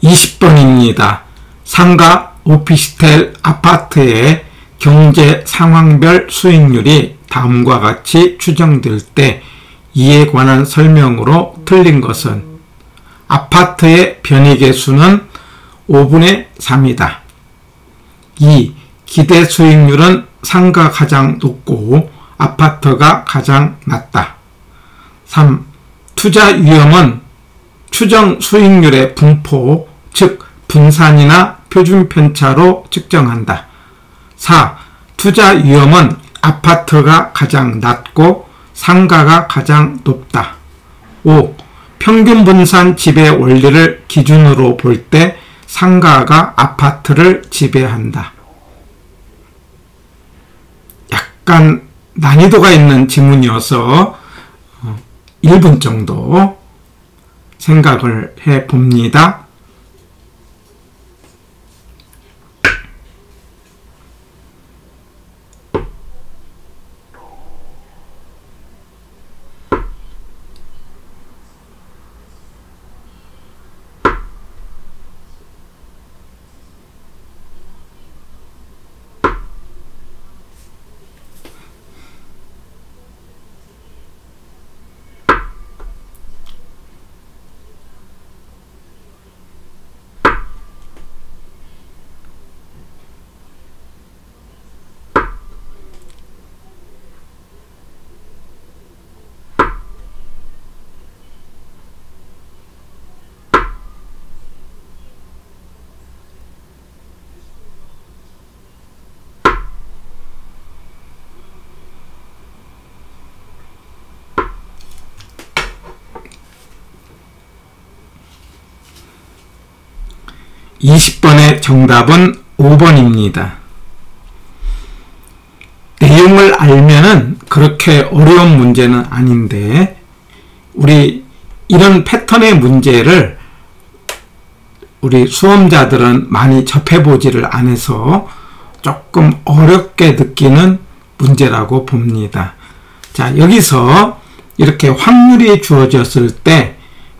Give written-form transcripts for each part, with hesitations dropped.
20번입니다. 상가, 오피스텔, 아파트의 경제 상황별 수익률이 다음과 같이 추정될 때 이에 관한 설명으로 틀린 것은 아파트의 변이계수는 5분의 3이다. 2. 기대 수익률은 상가 가장 높고 아파트가 가장 낮다. 3. 투자 위험은 추정 수익률의 분포, 즉 분산이나 표준 편차로 측정한다. 4. 투자 위험은 아파트가 가장 낮고 상가가 가장 높다. 5. 평균 분산 지배 원리를 기준으로 볼 때 상가가 아파트를 지배한다. 약간 난이도가 있는 지문이어서 1분 정도 생각을 해 봅니다. (20번의) 정답은 5번입니다. 내용을 알면은 그렇게 어려운 문제는 아닌데 우리 이런 패턴의 문제를 우리 수험자들은 많이 접해보지를 않아서 조금 어렵게 느끼는 문제라고 봅니다. 자, 여기서 이렇게 확률이 주어졌을 때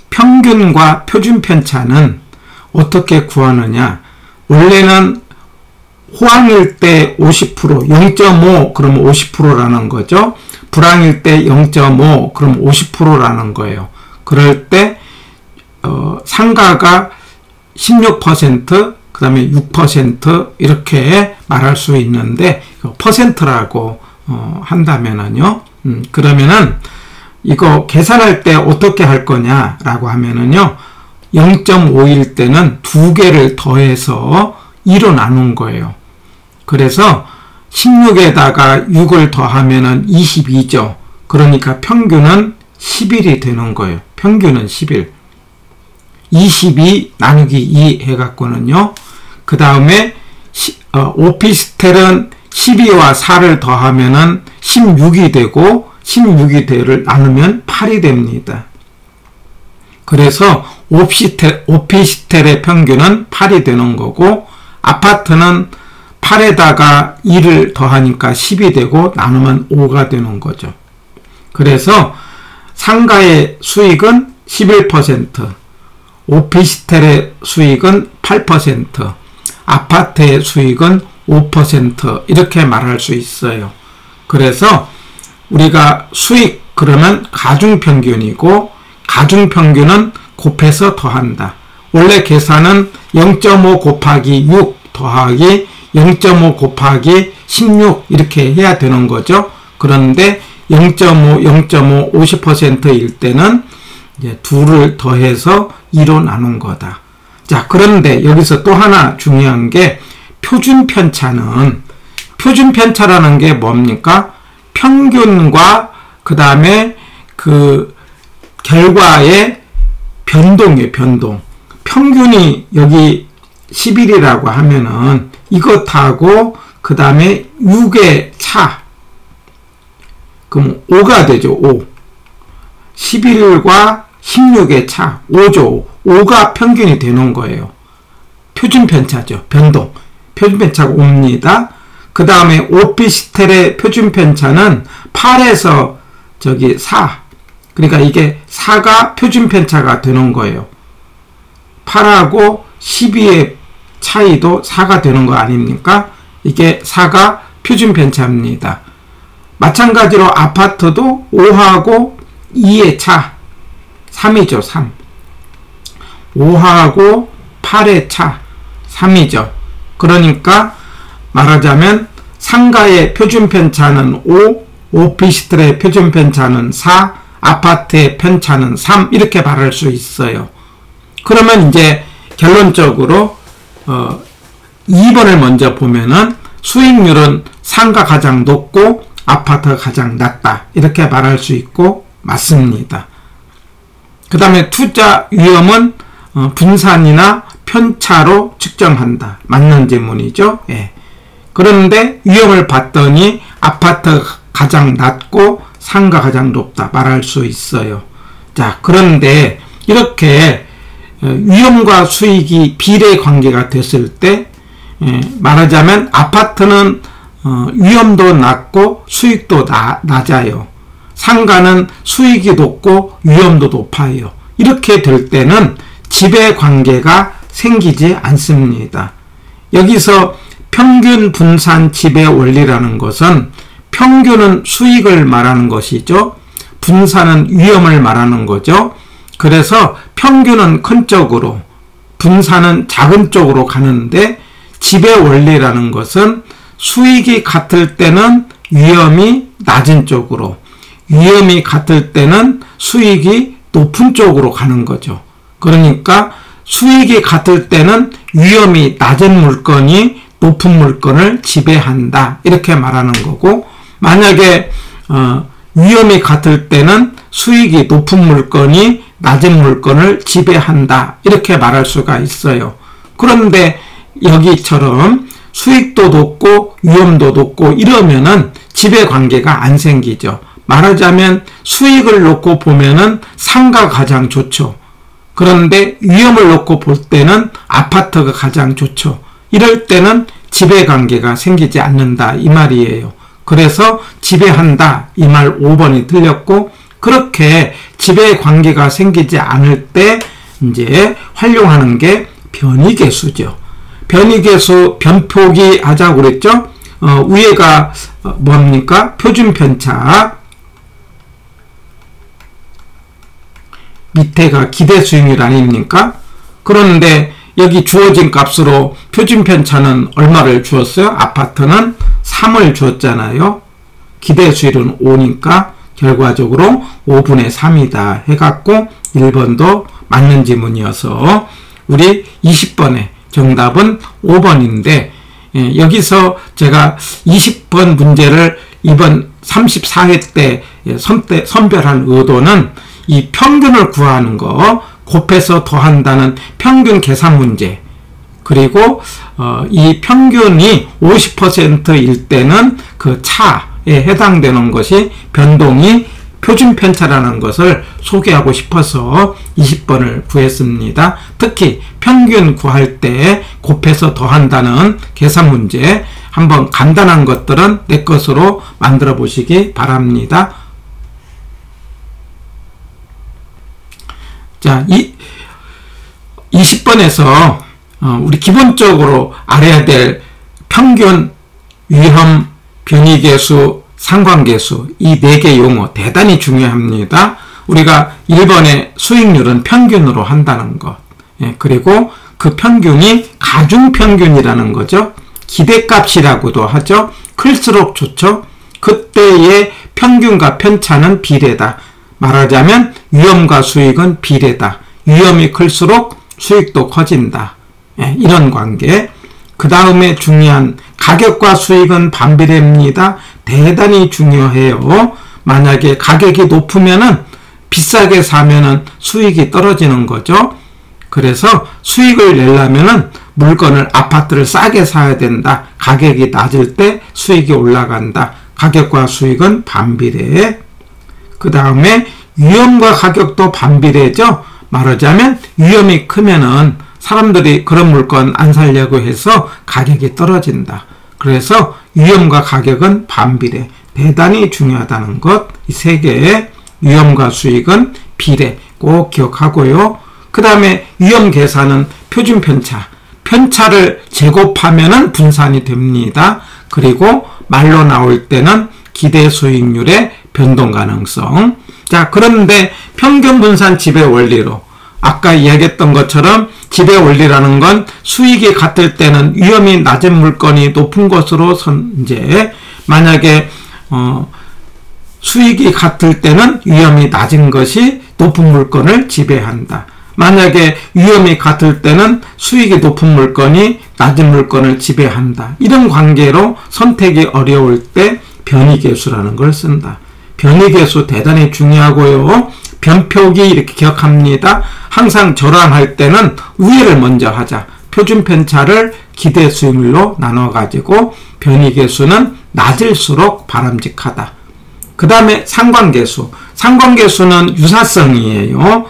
평균과 표준 편차는 어떻게 구하느냐? 원래는 호황일 때 50%, 0.5 그러면 50%라는 거죠. 불황일 때 0.5 그럼 50%라는 거예요. 그럴 때 상가가 16%, 그 다음에 6% 이렇게 말할 수 있는데 퍼센트라고 한다면은요. 그러면은 이거 계산할 때 어떻게 할 거냐라고 하면은요. 0.5일 때는 2개를 더해서 2로 나눈 거예요. 그래서 16에다가 6을 더하면은 22죠. 그러니까 평균은 10일이 되는 거예요. 평균은 10일. 22 나누기 2 해갖고는요. 그 다음에 오피스텔은 12와 4를 더하면은 16이 되고 16이 되를 나누면 8이 됩니다. 그래서 오피스텔의 평균은 8이 되는 거고 아파트는 8에다가 2를 더하니까 10이 되고 나누면 5가 되는 거죠. 그래서 상가의 수익은 11%, 오피스텔의 수익은 8%, 아파트의 수익은 5% 이렇게 말할 수 있어요. 그래서 우리가 수익 그러면 가중평균이고 가중평균은 곱해서 더한다. 원래 계산은 0.5 곱하기 6 더하기 0.5 곱하기 16 이렇게 해야 되는 거죠. 그런데 0.5, 0.5, 50%일 때는 이제 2를 더해서 2로 나눈 거다. 자, 그런데 여기서 또 하나 중요한 게 표준 편차는, 표준 편차라는 게 뭡니까? 평균과 그 다음에 그 결과의 변동이에요. 변동. 평균이 여기 11이라고 하면은 이것하고 그 다음에 6의 차, 그럼 5가 되죠. 5. 11과 16의 차 5죠. 5가 평균이 되는 거예요. 표준 편차죠. 변동. 표준 편차가 5입니다. 그 다음에 오피스텔의 표준 편차는 8에서 저기 4. 그러니까 이게 4가 표준 편차가 되는 거예요. 8하고 12의 차이도 4가 되는 거 아닙니까? 이게 4가 표준 편차입니다. 마찬가지로 아파트도 5하고 2의 차 3이죠. 3. 5하고 8의 차 3이죠. 그러니까 말하자면 상가의 표준 편차는 5, 오피스텔의 표준 편차는 4, 아파트의 편차는 3 이렇게 말할 수 있어요. 그러면 이제 결론적으로 2번을 먼저 보면은 수익률은 상가 가장 높고 아파트가 가장 낮다 이렇게 말할 수 있고 맞습니다. 그 다음에 투자 위험은 분산이나 편차로 측정한다. 맞는 질문이죠. 예. 그런데 위험을 봤더니 아파트가 가장 낮고 상가 가장 높다 말할 수 있어요. 자, 그런데 이렇게 위험과 수익이 비례 관계가 됐을 때 말하자면 아파트는 위험도 낮고 수익도 낮아요. 상가는 수익이 높고 위험도 높아요. 이렇게 될 때는 지배 관계가 생기지 않습니다. 여기서 평균 분산 지배 원리라는 것은 평균은 수익을 말하는 것이죠. 분산은 위험을 말하는 거죠. 그래서 평균은 큰 쪽으로, 분산은 작은 쪽으로 가는데 지배 원리라는 것은 수익이 같을 때는 위험이 낮은 쪽으로, 위험이 같을 때는 수익이 높은 쪽으로 가는 거죠. 그러니까 수익이 같을 때는 위험이 낮은 물건이 높은 물건을 지배한다 이렇게 말하는 거고, 만약에 위험이 같을 때는 수익이 높은 물건이 낮은 물건을 지배한다 이렇게 말할 수가 있어요. 그런데 여기처럼 수익도 높고 위험도 높고 이러면은 지배 관계가 안 생기죠. 말하자면 수익을 놓고 보면은 상가가 가장 좋죠. 그런데 위험을 놓고 볼 때는 아파트가 가장 좋죠. 이럴 때는 지배 관계가 생기지 않는다 이 말이에요. 그래서 지배한다 이 말 5번이 틀렸고, 그렇게 지배 관계가 생기지 않을 때 이제 활용하는 게 변이계수죠. 변이계수 변포기 하자고 그랬죠. 위에가 뭡니까? 표준 편차, 밑에가 기대 수익률 아닙니까? 그런데 여기 주어진 값으로 표준 편차는 얼마를 주었어요? 아파트는 3을 주었잖아요. 기대 수익률은 5니까 결과적으로 5분의 3이다 해갖고 1번도 맞는 지문이어서 우리 20번의 정답은 5번인데, 여기서 제가 20번 문제를 이번 34회 때 선별한 의도는 이 평균을 구하는 거, 곱해서 더한다는 평균 계산 문제, 그리고 이 평균이 50%일 때는 그 차에 해당되는 것이 변동이 표준 편차라는 것을 소개하고 싶어서 20번을 구했습니다. 특히 평균 구할 때 곱해서 더한다는 계산 문제, 한번 간단한 것들은 내 것으로 만들어 보시기 바랍니다. 자, 20번에서 우리 기본적으로 알아야 될 평균, 위험, 변이계수, 상관계수 이 4개 용어 대단히 중요합니다. 우리가 1번의 수익률은 평균으로 한다는 것, 그리고 그 평균이 가중평균이라는 거죠. 기대값이라고도 하죠. 클수록 좋죠. 그때의 평균과 편차는 비례다. 말하자면 위험과 수익은 비례다. 위험이 클수록 수익도 커진다. 이런 관계. 그 다음에 중요한 가격과 수익은 반비례입니다. 대단히 중요해요. 만약에 가격이 높으면은 비싸게 사면은 수익이 떨어지는 거죠. 그래서 수익을 내려면은 물건을, 아파트를 싸게 사야 된다. 가격이 낮을 때 수익이 올라간다. 가격과 수익은 반비례. 그 다음에 위험과 가격도 반비례죠. 말하자면 위험이 크면은 사람들이 그런 물건 안 살려고 해서 가격이 떨어진다. 그래서 위험과 가격은 반비례. 대단히 중요하다는 것. 이 3개의 위험과 수익은 비례. 꼭 기억하고요. 그 다음에 위험 계산은 표준 편차를 제곱하면은 분산이 됩니다. 그리고 말로 나올 때는 기대 수익률의 변동 가능성. 자, 그런데 평균 분산 지배 원리로 아까 이야기했던 것처럼 지배 원리라는 건 수익이 같을 때는 위험이 낮은 물건이 높은 것으로 선제, 만약에 수익이 같을 때는 위험이 낮은 것이 높은 물건을 지배한다. 만약에 위험이 같을 때는 수익이 높은 물건이 낮은 물건을 지배한다. 이런 관계로 선택이 어려울 때 변이계수라는 걸 쓴다. 변이계수 대단히 중요하고요. 변표기 이렇게 기억합니다. 항상 절환할 때는 우회를 먼저 하자. 표준 편차를 기대 수익률로 나눠가지고 변이계수는 낮을수록 바람직하다. 그 다음에 상관계수. 상관계수는 유사성이에요.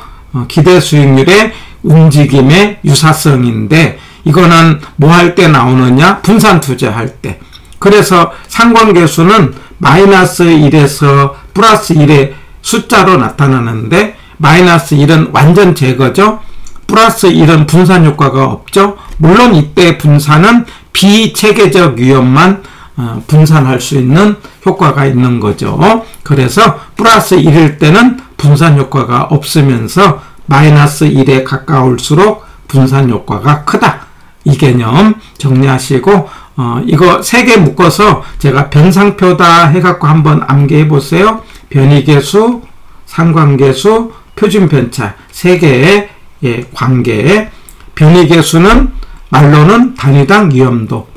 기대 수익률의 움직임의 유사성인데 이거는 뭐 할 때 나오느냐? 분산 투자할 때. 그래서 상관계수는 마이너스 1에서 플러스 1의 숫자로 나타나는데 마이너스 1은 완전 제거죠. 플러스 1은 분산 효과가 없죠. 물론 이때 분산은 비체계적 위험만 분산할 수 있는 효과가 있는 거죠. 그래서 플러스 1일 때는 분산 효과가 없으면서 마이너스 1에 가까울수록 분산 효과가 크다. 이 개념 정리하시고 이거 3개 묶어서 제가 변상표다 해갖고 한번 암기해 보세요. 변이계수, 상관계수, 표준편차 3개의 관계. 변이계수는 말로는 단위당 위험도,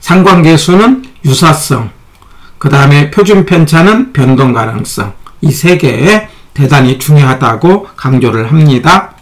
상관계수는 유사성, 그 다음에 표준편차는 변동 가능성. 이 3개 대단히 중요하다고 강조를 합니다.